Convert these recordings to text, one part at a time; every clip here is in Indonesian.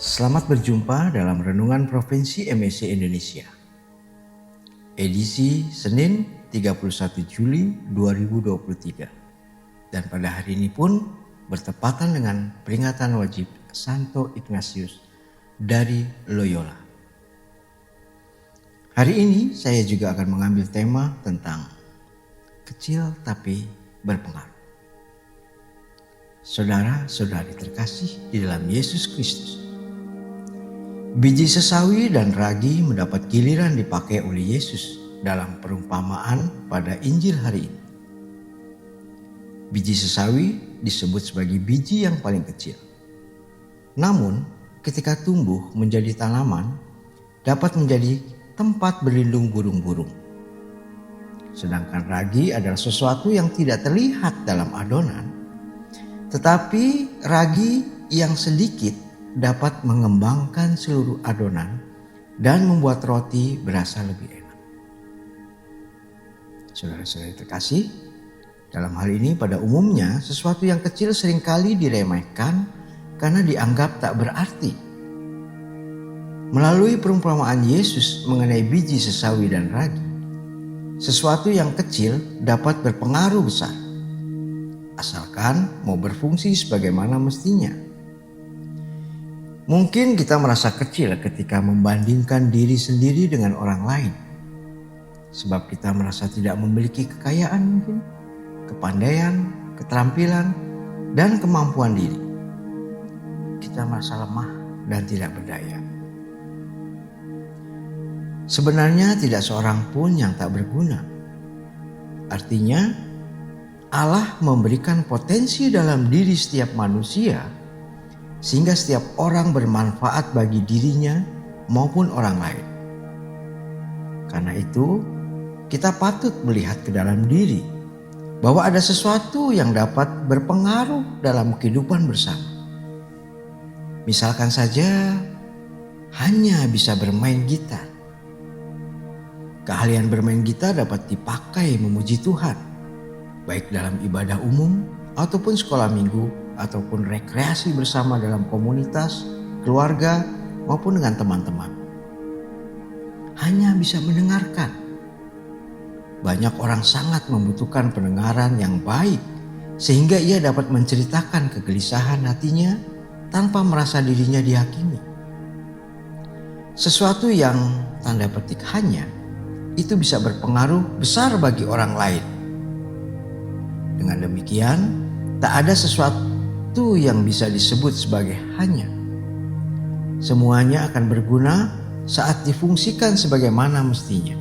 Selamat berjumpa dalam Renungan Provinsi MSC Indonesia. Edisi Senin 31 Juli 2023. Dan pada hari ini pun bertepatan dengan peringatan wajib Santo Ignatius dari Loyola. Hari ini saya juga akan mengambil tema tentang kecil tapi berpengaruh. Saudara-saudari terkasih di dalam Yesus Kristus, biji sesawi dan ragi mendapat giliran dipakai oleh Yesus dalam perumpamaan pada Injil hari ini. Biji sesawi disebut sebagai biji yang paling kecil. Namun, ketika tumbuh menjadi tanaman, dapat menjadi tempat berlindung burung-burung. Sedangkan ragi adalah sesuatu yang tidak terlihat dalam adonan, tetapi ragi yang sedikit dapat mengembangkan seluruh adonan dan membuat roti berasa lebih enak. Saudara-saudari terkasih, dalam hal ini pada umumnya sesuatu yang kecil seringkali diremehkan karena dianggap tak berarti. Melalui perumpamaan Yesus mengenai biji sesawi dan ragi, sesuatu yang kecil dapat berpengaruh besar, asalkan mau berfungsi sebagaimana mestinya. Mungkin kita merasa kecil ketika membandingkan diri sendiri dengan orang lain. Sebab kita merasa tidak memiliki kekayaan mungkin, kepandaian, keterampilan, dan kemampuan diri. Kita merasa lemah dan tidak berdaya. Sebenarnya tidak seorang pun yang tak berguna. Artinya, Allah memberikan potensi dalam diri setiap manusia sehingga setiap orang bermanfaat bagi dirinya maupun orang lain. Karena itu, kita patut melihat ke dalam diri bahwa ada sesuatu yang dapat berpengaruh dalam kehidupan bersama. Misalkan saja hanya bisa bermain gitar. Keahlian bermain gitar dapat dipakai memuji Tuhan, baik dalam ibadah umum ataupun sekolah minggu ataupun rekreasi bersama dalam komunitas, keluarga, maupun dengan teman-teman. Hanya bisa mendengarkan. Banyak orang sangat membutuhkan pendengaran yang baik sehingga ia dapat menceritakan kegelisahan hatinya tanpa merasa dirinya dihakimi. Sesuatu yang tanda petik hanya itu bisa berpengaruh besar bagi orang lain. Dengan demikian, tak ada sesuatu yang bisa disebut sebagai hanya. Semuanya akan berguna saat difungsikan sebagaimana mestinya.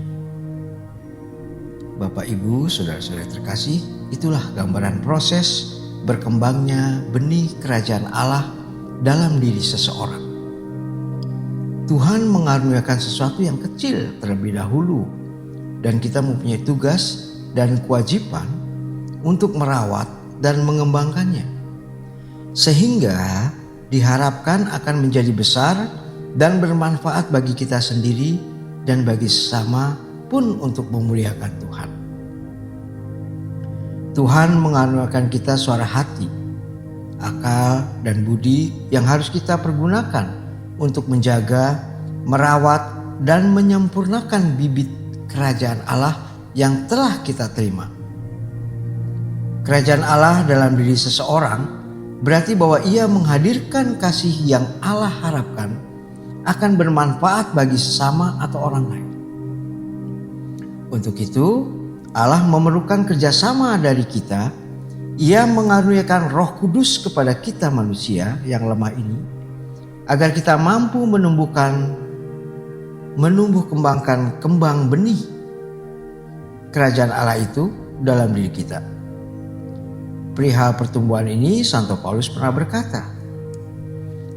Bapak, Ibu, saudara-saudara terkasih, itulah gambaran proses berkembangnya benih kerajaan Allah dalam diri seseorang. Tuhan mengaruniakan sesuatu yang kecil terlebih dahulu, dan kita mempunyai tugas dan kewajiban untuk merawat dan mengembangkannya, sehingga diharapkan akan menjadi besar dan bermanfaat bagi kita sendiri dan bagi sesama pun untuk memuliakan Tuhan. Tuhan mengaruniakan kita suara hati, akal, dan budi yang harus kita pergunakan untuk menjaga, merawat, dan menyempurnakan bibit kerajaan Allah yang telah kita terima. Kerajaan Allah dalam diri seseorang berarti bahwa ia menghadirkan kasih yang Allah harapkan akan bermanfaat bagi sesama atau orang lain. Untuk itu, Allah memerlukan kerjasama dari kita. Ia mengaruniakan Roh Kudus kepada kita manusia yang lemah ini, agar kita mampu menumbuh kembangkan kembang benih kerajaan Allah itu dalam diri kita. Perihal pertumbuhan ini, Santo Paulus pernah berkata,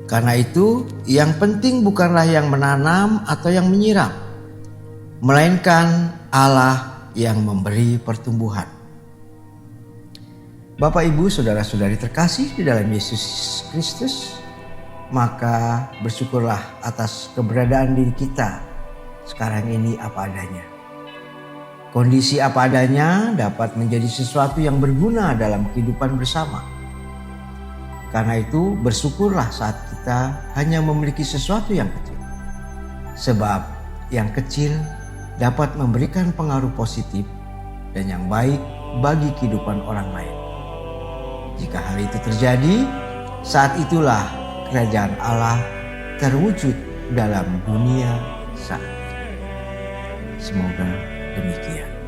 "Karena itu, yang penting bukanlah yang menanam atau yang menyiram, melainkan Allah yang memberi pertumbuhan." Bapak, Ibu, saudara-saudari terkasih di dalam Yesus Kristus, maka bersyukurlah atas keberadaan diri kita sekarang ini apa adanya. Kondisi apa adanya dapat menjadi sesuatu yang berguna dalam kehidupan bersama. Karena itu bersyukurlah saat kita hanya memiliki sesuatu yang kecil. Sebab yang kecil dapat memberikan pengaruh positif dan yang baik bagi kehidupan orang lain. Jika hal itu terjadi, saat itulah kerajaan Allah terwujud dalam dunia saat ini. Semoga demikian.